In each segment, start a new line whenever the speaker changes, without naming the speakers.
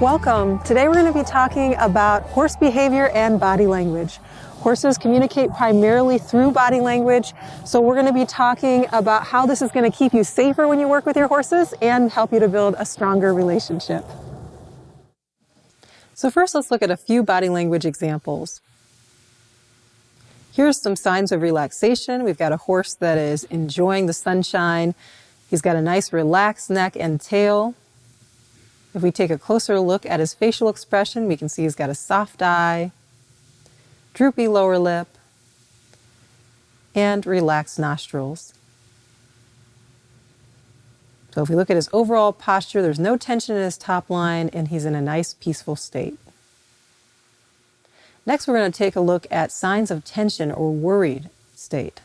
Welcome. Today we're going to be talking about horse behavior and body language. Horses communicate primarily through body language, so we're going to be talking about how this is going to keep you safer when you work with your horses and help you to build a stronger relationship. So first, let's look at a few body language examples. Here's some signs of relaxation. We've got a horse that is enjoying the sunshine. He's got a nice relaxed neck and tail. If we take a closer look at his facial expression, we can see he's got a soft eye, droopy lower lip, and relaxed nostrils. So if we look at his overall posture, there's no tension in his top line, and he's in a nice, peaceful state. Next, we're going to take a look at signs of tension or worried state.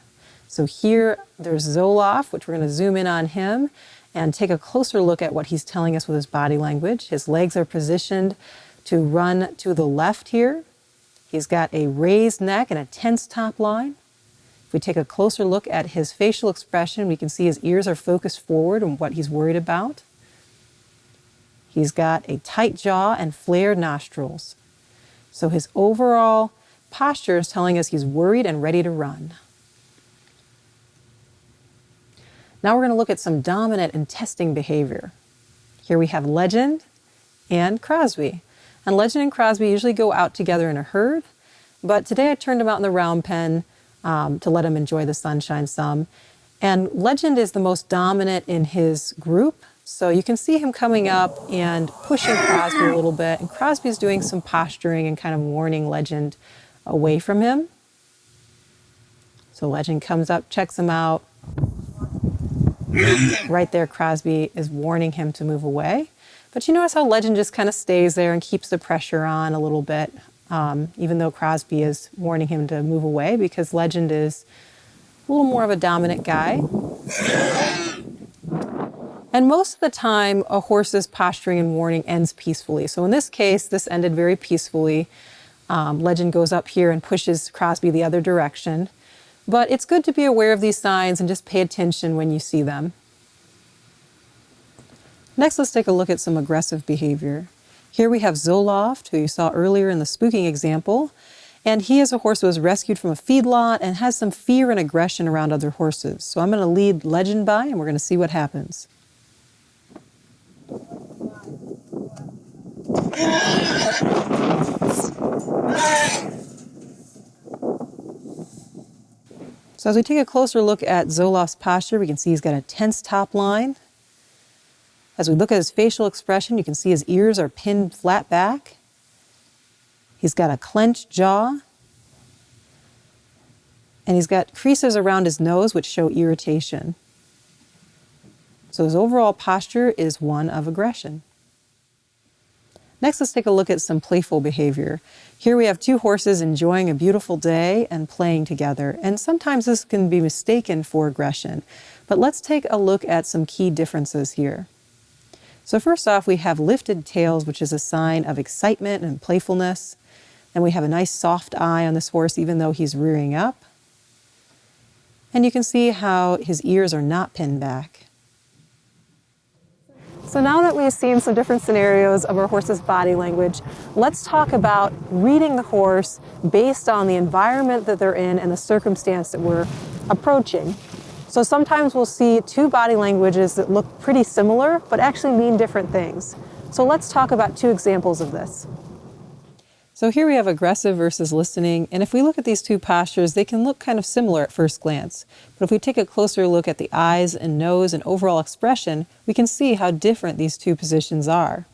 So here, there's Zoloff, which we're going to zoom in on him and take a closer look at what he's telling us with his body language. His legs are positioned to run to the left here. He's got a raised neck and a tense top line. If we take a closer look at his facial expression, we can see his ears are focused forward on what he's worried about. He's got a tight jaw and flared nostrils. So his overall posture is telling us he's worried and ready to run. Now we're going to look at some dominant and testing behavior. Here we have Legend and Crosby. And Legend and Crosby usually go out together in a herd, but today I turned them out in the round pen to let him enjoy the sunshine some. And Legend is the most dominant in his group, so you can see him coming up and pushing Crosby a little bit, and Crosby's doing some posturing and kind of warning Legend away from him. So Legend comes up, checks him out. Right there, Crosby is warning him to move away. But you notice how Legend just kind of stays there and keeps the pressure on a little bit, even though Crosby is warning him to move away, because Legend is a little more of a dominant guy. And most of the time, a horse's posturing and warning ends peacefully. So in this case, this ended very peacefully. Legend goes up here and pushes Crosby the other direction. But it's good to be aware of these signs and just pay attention when you see them. Next, let's take a look at some aggressive behavior. Here we have Zoloff, who you saw earlier in the spooking example. And he is a horse who was rescued from a feedlot and has some fear and aggression around other horses. So I'm going to lead Legend by, and we're going to see what happens. So as we take a closer look at Zoloff's posture, we can see he's got a tense top line. As we look at his facial expression, you can see his ears are pinned flat back. He's got a clenched jaw. And he's got creases around his nose which show irritation. So his overall posture is one of aggression. Next, let's take a look at some playful behavior. Here we have two horses enjoying a beautiful day and playing together, and sometimes this can be mistaken for aggression. But let's take a look at some key differences here. So first off, we have lifted tails, which is a sign of excitement and playfulness. And we have a nice soft eye on this horse, even though he's rearing up. And you can see how his ears are not pinned back. So now that we've seen some different scenarios of our horse's body language, let's talk about reading the horse based on the environment that they're in and the circumstance that we're approaching. So sometimes we'll see two body languages that look pretty similar, but actually mean different things. So let's talk about two examples of this. So here we have aggressive versus listening, and if we look at these two postures, they can look kind of similar at first glance. But if we take a closer look at the eyes and nose and overall expression, we can see how different these two positions are.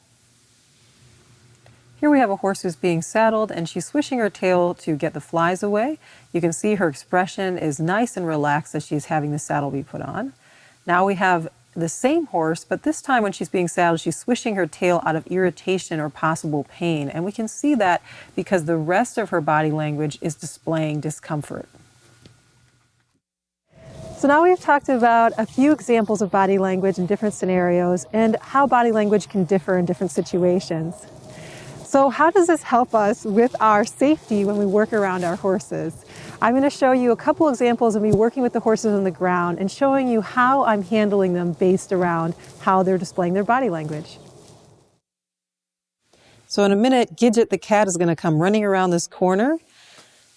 Here we have a horse who's being saddled, and she's swishing her tail to get the flies away. You can see her expression is nice and relaxed as she's having the saddle be put on. Now we have the same horse, but this time when she's being saddled, she's swishing her tail out of irritation or possible pain. And we can see that because the rest of her body language is displaying discomfort. So now we've talked about a few examples of body language in different scenarios and how body language can differ in different situations. So how does this help us with our safety when we work around our horses? I'm going to show you a couple examples of me working with the horses on the ground and showing you how I'm handling them based around how they're displaying their body language. So in a minute, Gidget the cat is going to come running around this corner.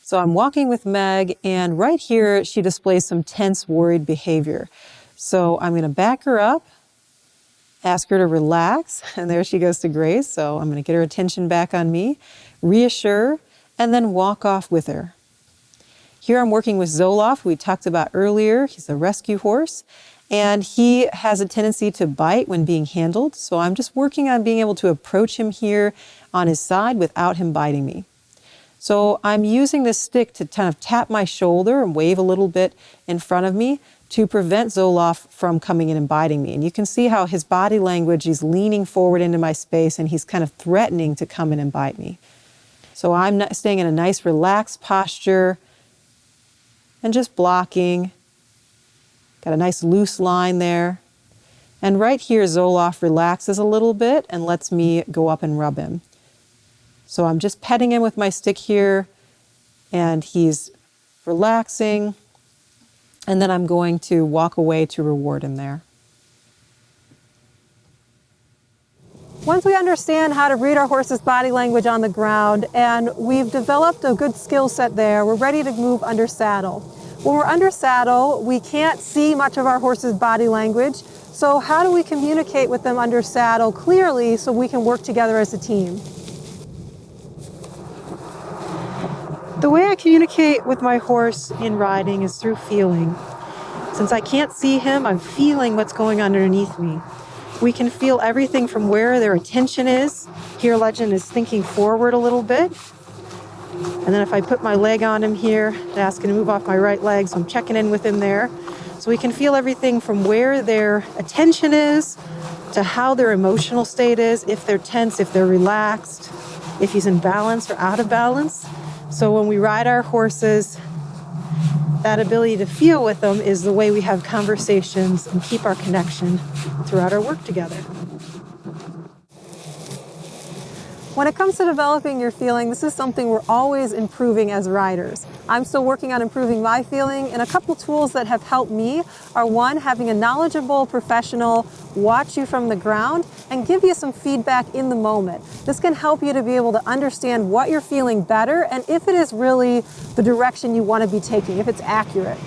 So I'm walking with Meg, and right here she displays some tense, worried behavior. So I'm going to back her up, ask her to relax, and there she goes to graze. So I'm going to get her attention back on me, reassure, and then walk off with her. Here I'm working with Zoloff, who we talked about earlier. He's a rescue horse, and he has a tendency to bite when being handled. So I'm just working on being able to approach him here on his side without him biting me. So I'm using this stick to kind of tap my shoulder and wave a little bit in front of me to prevent Zoloff from coming in and biting me. And you can see how his body language, he's leaning forward into my space and he's kind of threatening to come in and bite me. So I'm staying in a nice relaxed posture and just blocking. Got a nice loose line there. And right here, Zoloff relaxes a little bit and lets me go up and rub him. So I'm just petting him with my stick here, and he's relaxing. And then I'm going to walk away to reward him there. Once we understand how to read our horse's body language on the ground, and we've developed a good skill set there, we're ready to move under saddle. When we're under saddle, we can't see much of our horse's body language. So how do we communicate with them under saddle clearly so we can work together as a team? The way I communicate with my horse in riding is through feeling. Since I can't see him, I'm feeling what's going on underneath me. We can feel everything from where their attention is. Here, Legend is thinking forward a little bit. And then if I put my leg on him here, I ask him to move off my right leg, so I'm checking in with him there. So we can feel everything from where their attention is to how their emotional state is, if they're tense, if they're relaxed, if he's in balance or out of balance. So when we ride our horses, that ability to feel with them is the way we have conversations and keep our connection throughout our work together. When it comes to developing your feeling, this is something we're always improving as riders. I'm still working on improving my feeling, and a couple tools that have helped me are, one, having a knowledgeable professional watch you from the ground and give you some feedback in the moment. This can help you to be able to understand what you're feeling better and if it is really the direction you want to be taking, if it's accurate.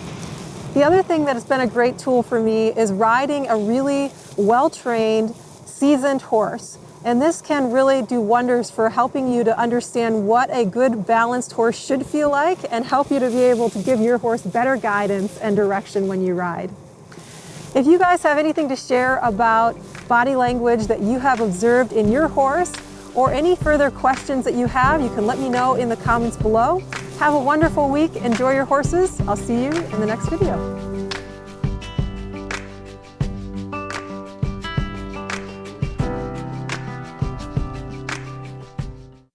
The other thing that has been a great tool for me is riding a really well-trained, seasoned horse. And this can really do wonders for helping you to understand what a good balanced horse should feel like and help you to be able to give your horse better guidance and direction when you ride. If you guys have anything to share about body language that you have observed in your horse or any further questions that you have, you can let me know in the comments below. Have a wonderful week. Enjoy your horses. I'll see you in the next video.